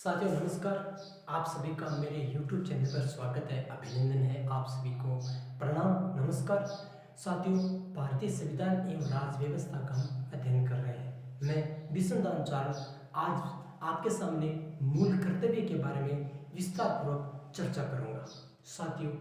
साथियों नमस्कार। आप सभी का मेरे YouTube चैनल पर स्वागत है, अभिनंदन है। आप सभी को प्रणाम, नमस्कार। साथियों, भारतीय संविधान एवं राज्य व्यवस्था का हम अध्ययन कर रहे हैं। मैं विष्णुदान चार्ल्स आज आपके सामने मूल कर्तव्य के बारे में विस्तार पूर्वक चर्चा करूंगा। साथियों,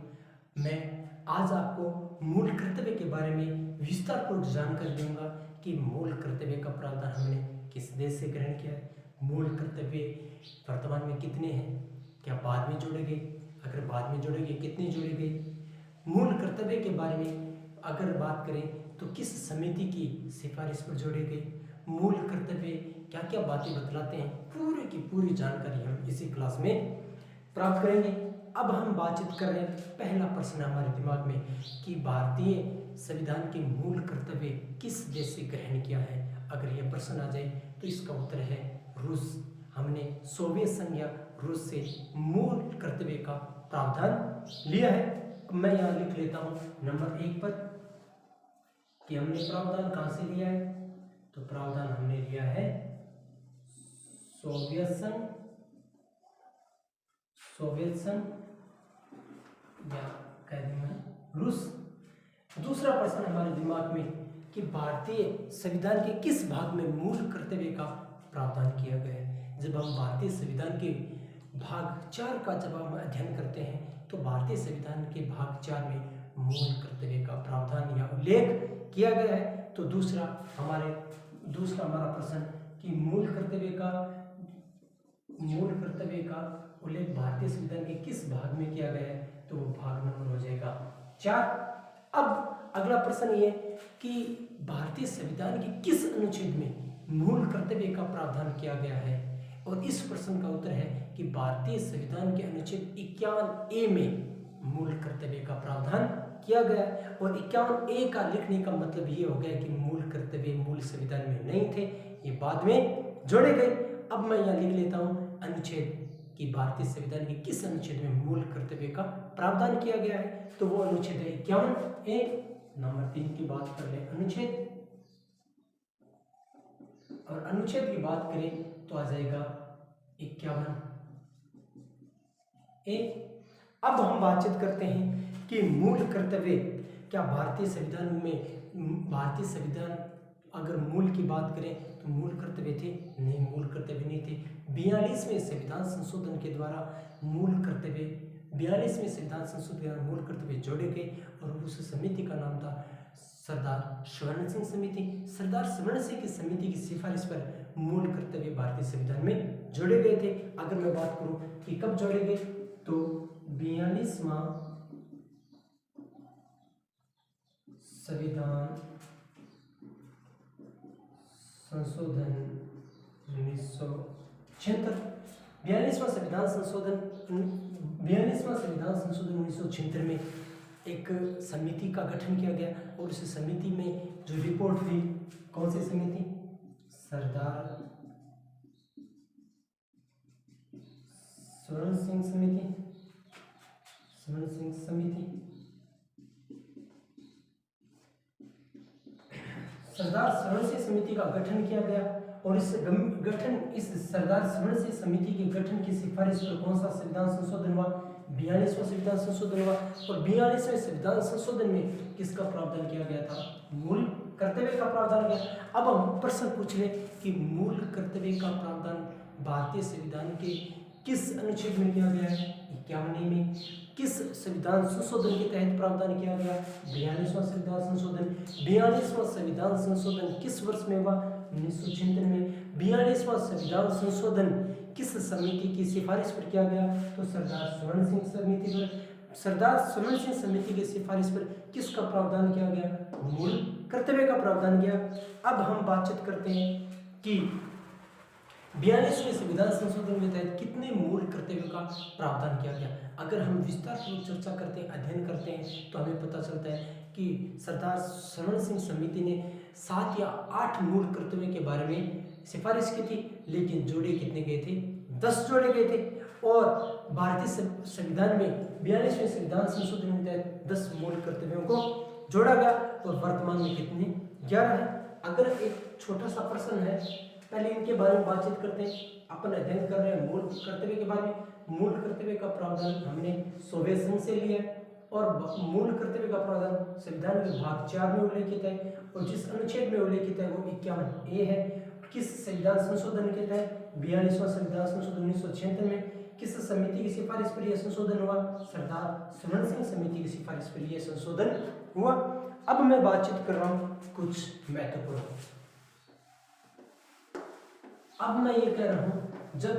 मैं आज आपको मूल कर्तव्य के बारे में विस्तार पूर्वक जानकारी दूंगा कि मूल कर्तव्य का प्रावधान हमने किस देश से ग्रहण किया है, मूल कर्तव्य वर्तमान में कितने हैं, क्या बाद में जोड़े गए, अगर बाद में जोड़े गए कितने जोड़े गए, मूल कर्तव्य के बारे में अगर बात करें तो किस समिति की सिफारिश पर जोड़े गए, मूल कर्तव्य क्या क्या बातें बतलाते हैं, पूरी की पूरी जानकारी हम इसी क्लास में प्राप्त करेंगे। अब हम बातचीत कर रहे हैं, पहला प्रश्न हमारे दिमाग में कि भारतीय संविधान के मूल कर्तव्य किस देश से ग्रहण किया है। अगर यह प्रश्न आ जाए तो इसका उत्तर है रूस। हमने सोवियत संघ या रूस से मूल कर्तव्य का प्रावधान लिया है। मैं यहाँ लिख लेता हूँ नंबर 1 पर कि हमने प्रावधान कहाँ से लिया है। तो प्रावधान हमने लिया है सोवियत संघ या कह दें रूस। दूसरा प्रश्न हमारे दिमाग में कि भारतीय संविधान के किस भाग में मूल कर्तव्य का प्रावधान किया गया है। जब हम भारतीय संविधान के भाग 4 का जब हम अध्ययन करते हैं तो भारतीय संविधान के भाग 4 में मूल कर्तव्य का प्रावधान या उल्लेख किया गया है। तो दूसरा हमारा प्रश्न कि मूल कर्तव्य का उल्लेख भारतीय संविधान के किस भाग में किया गया है, तो वो भाग नंबर हो जाएगा 4। अब अगला प्रश्न ये कि भारतीय संविधान के किस अनुच्छेद में मूल कर्तव्य का प्रावधान किया गया है, और इस प्रश्न का उत्तर है कि भारतीय संविधान के अनुच्छेद 51A में मूल कर्तव्य का प्रावधान किया गया है। और 51A का लिखने का मतलब ये हो गया कि मूल कर्तव्य मूल संविधान में नहीं थे, ये बाद में जोड़े गए। अब मैं यहाँ लिख लेता हूँ अनुच्छेद कि भारतीय संविधान के किस अनुच्छेद में मूल कर्तव्य का प्रावधान किया गया है। तो वो अनुच्छेद है 51A। नंबर 3 की बात कर ले अनुच्छेद, और अनुच्छेद की बात करें तो आ जाएगा 51A। अब हम बातचीत करते हैं कि मूल कर्तव्य क्या भारतीय संविधान अगर मूल की बात करें तो मूल कर्तव्य थे? नहीं, मूल कर्तव्य नहीं थे। 42वें संविधान संशोधन के द्वारा मूल कर्तव्य जोड़े गए और उस समिति का नाम था सरदार स्वर्ण सिंह समिति। सरदार स्वर्ण सिंह की समिति की सिफारिश पर मूल कर्तव्य भारतीय संविधान में जोड़े गए थे। अगर मैं बात करूं कि कब जोड़े गए तो 42वां संविधान संशोधन 1976। 42वां संविधान संशोधन 1976 में एक समिति का गठन किया गया और उस समिति में जो रिपोर्ट थी, कौन सी समिति? सरदार स्वर्ण सिंह समिति। सरदार स्वर्ण सिंह समिति का गठन किया गया और इस सरदार स्वर्ण सिंह समिति के गठन की सिफारिश पर कौन सा संविधान संशोधन हुआ? 42वां संविधान संशोधन हुआ। और 42वें संविधान संशोधन में किसका प्रावधान किया गया था? मूल कर्तव्य का प्रावधान किया। अब हम प्रश्न पूछ ले कि मूल कर्तव्य का प्रावधान भारतीय संविधान के किस अनुच्छेद में किया गया है? 51 में। किस संविधान संशोधन के तहत प्रावधान किया गया? 42वां संविधान संशोधन। 42वां संविधान संशोधन किस वर्ष में हुआ? 1976 में। 42वां संविधान संशोधन किस समिति की सिफारिश पर किया गया? तो सरदार स्वर्ण सिंह समिति पर। सरदार स्वर्ण सिंह समिति की सिफारिश पर किसका प्रावधान किया गया? मूल कर्तव्य का प्रावधान किया। अब हम बातचीत करते हैं कि 42वें संविधान संशोधन के तहत कितने मूल कर्तव्यों का प्रावधान किया गया। अगर हम विस्तार पूर्वक चर्चा करते हैं, अध्ययन करते हैं, तो हमें पता चलता है कि सरदार स्वर्ण सिंह समिति ने 7 या 8 मूल कर्तव्यों के बारे में सिफारिश की थी, लेकिन जोड़े कितने गए थे? 10 जोड़े गए थे। और भारतीय संविधान में 42वें संविधान संशोधन के तहत 10 मूल कर्तव्यों को जोड़ा गया और वर्तमान में कितने? 11 है। अगर एक छोटा सा प्रश्न है पहले इनके बारे में बातचीत करते हैं। अपन अध्ययन कर रहे हैं मूल कर्तव्य के बारे में। मूल कर्तव्य का प्रावधान हमने 100वें संघ से लिया है और मूल कर्तव्य का प्रावधान संविधान के भाग 4 में उल्लेखित है और जिस अनुच्छेद में उल्लेखित है वो 51A है। किस संविधान संशोधन के तहत 42वां संविधान संशोधन 1976 में किस समिति की सिफारिश पर यह संशोधन हुआ? सरदार स्वर्ण सिंह समिति की सिफारिश पर यह संशोधन हुआ। अब मैं बातचीत कर रहा हूँ कुछ महत्वपूर्ण। अब मैं ये कह रहा हूँ जब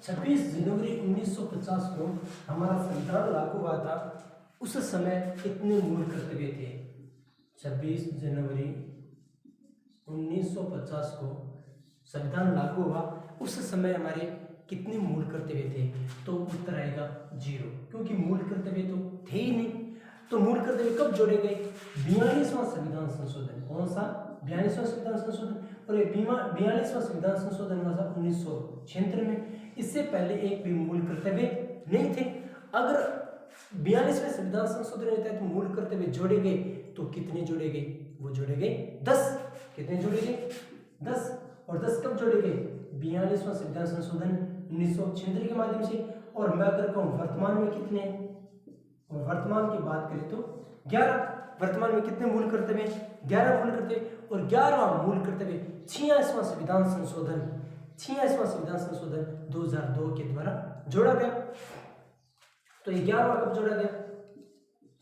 26 जनवरी 1950 को हमारा संविधान लागू हुआ था उस समय कितने मूल कर्तव्य थे? 26 जनवरी 1950 को संविधान लागू हुआ उस समय हमारे कितने मूल कर्तव्य थे? तो उत्तर आएगा 0, क्योंकि मूल कर्तव्य तो थे ही नहीं। तो मूल कर्तव्य कब जोड़े गए? 42वां संविधान संशोधन। कौन सा? 42वां संविधान संशोधन। और ये 42वां संविधान संशोधन हुआ था 1976 में। इससे पहले एक भी मूल कर्तव्य नहीं थे। अगर 42वें संविधान संशोधन के तहत मूल कर्तव्य जोड़े गए तो कितने जोड़े गए? वो जोड़े गए 10। कितने जोड़े गए? 10। और 10 कब जोड़े गए? 42वां संविधान संशोधन 1976 के माध्यम से। और मैं अगर कहूँ वर्तमान में कितने, और वर्तमान की बात करें तो 11। वर्तमान में कितने मूल कर्तव्य? 11 मूल कर्तव्य। और 11वां मूल कर्तव्य 86वां संविधान संशोधन 2002 के द्वारा जोड़ा गया। तो ये 11वां कब जोड़ा गया?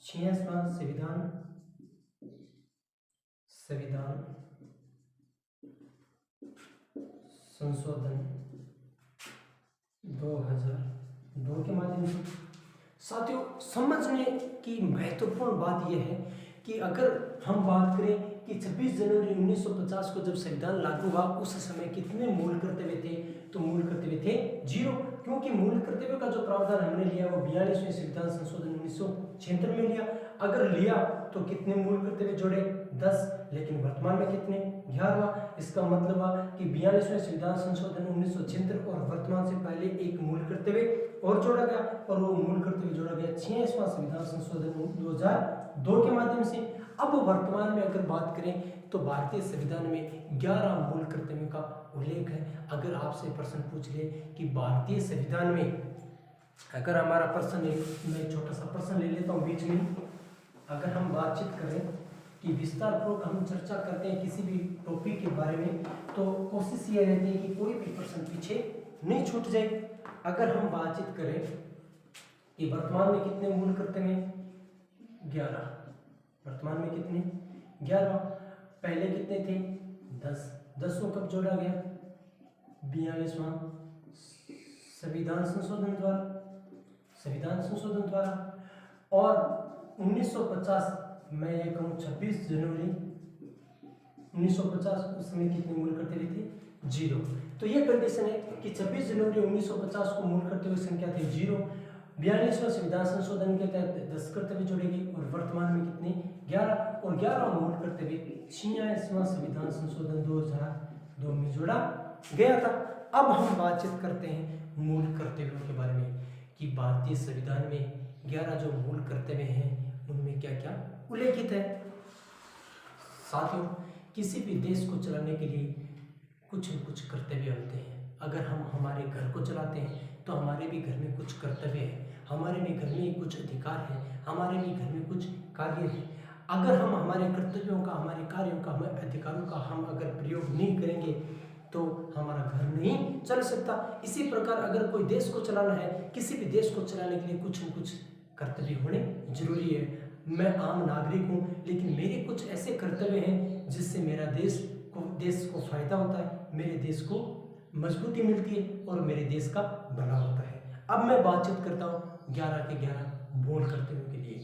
86वां संविधान संशोधन 2002 के माध्यम से। साथियों, समझने की महत्वपूर्ण बात यह है कि अगर हम बात करें कि 26 जनवरी 1950 को जब संविधान लागू हुआ उस समय कितने मूल कर्तव्य थे? तो मूल कर्तव्य थे 0, क्योंकि मूल कर्तव्य का जो प्रावधान हमने लिया वो 42वें संविधान संशोधन 1976 में लिया। अगर लिया तो कितने मूल कर्तव्य जोड़े? 10। लेकिन वर्तमान में कितने? 11। इसका मतलब हुआ कि 42वें संविधान संशोधन 1976 और वर्तमान से पहले एक मूल कर्तव्य और जोड़ा गया और वो मूल कर्तव्य जोड़ा गया 86वां संविधान संशोधन 2002 के माध्यम से। अब वर्तमान में अगर बात करें तो भारतीय संविधान में 11 मूल कर्तव्यों का उल्लेख है। अगर आपसे प्रश्न पूछ ले कि भारतीय संविधान में, अगर हमारा प्रश्न है, मैं छोटा सा प्रश्न ले लेता हूँ बीच में। अगर हम बातचीत करें कि विस्तार पूर्वक हम चर्चा करते हैं किसी भी टॉपिक के बारे में तो कोशिश ये रहती है कि कोई भी प्रश्न पीछे नहीं छूट जाए। अगर हम बातचीत करें कि वर्तमान में कितने मूल कर्तव्य हैं? 11। वर्तमान में कितने? 11। पहले कितने थे? 10। 10 को कब जोड़ा गया? 42वां संविधान संशोधन द्वारा। और 1950 मैं ये कहूँ 26 जनवरी 1950 उस समय कितने मूल कर्तव्य थे? 0। तो ये कंडीशन है कि 26 जनवरी 1950 को मूल कर्तव्य संख्या थे 0। 42वां संविधान संशोधन के तहत 10 कर्तव्य जोड़े गए और वर्तमान में कितने? 11। और 11वां मूल कर्तव्य 86वां संविधान संशोधन 2002 में जोड़ा गया था। अब हम बातचीत करते हैं मूल कर्तव्यों के बारे में कि भारतीय संविधान में 11 जो मूल कर्तव्य हैं उनमें क्या क्या उल्लेखित है। साथियों, किसी भी देश को चलाने के लिए कुछ न कुछ कर्तव्य होते हैं। अगर हम हमारे घर को चलाते हैं तो हमारे भी घर में कुछ कर्तव्य है, हमारे भी घर में कुछ अधिकार है, हमारे भी घर में कुछ कार्य है। अगर हम हमारे कर्तव्यों का, हमारे कार्यों का, हमारे अधिकारों का हम अगर प्रयोग नहीं करेंगे तो हमारा घर नहीं चल सकता। इसी प्रकार अगर कोई देश को चलाना है, किसी भी देश को चलाने के लिए कुछ न कुछ कर्तव्य होने जरूरी है। मैं आम नागरिक हूँ लेकिन मेरे कुछ ऐसे कर्तव्य हैं जिससे मेरा देश को फायदा होता है, मेरे देश को मजबूती मिलती है और मेरे देश का भला होता है। अब मैं बातचीत करता हूँ 11 के 11 मूल कर्तव्यों के लिए।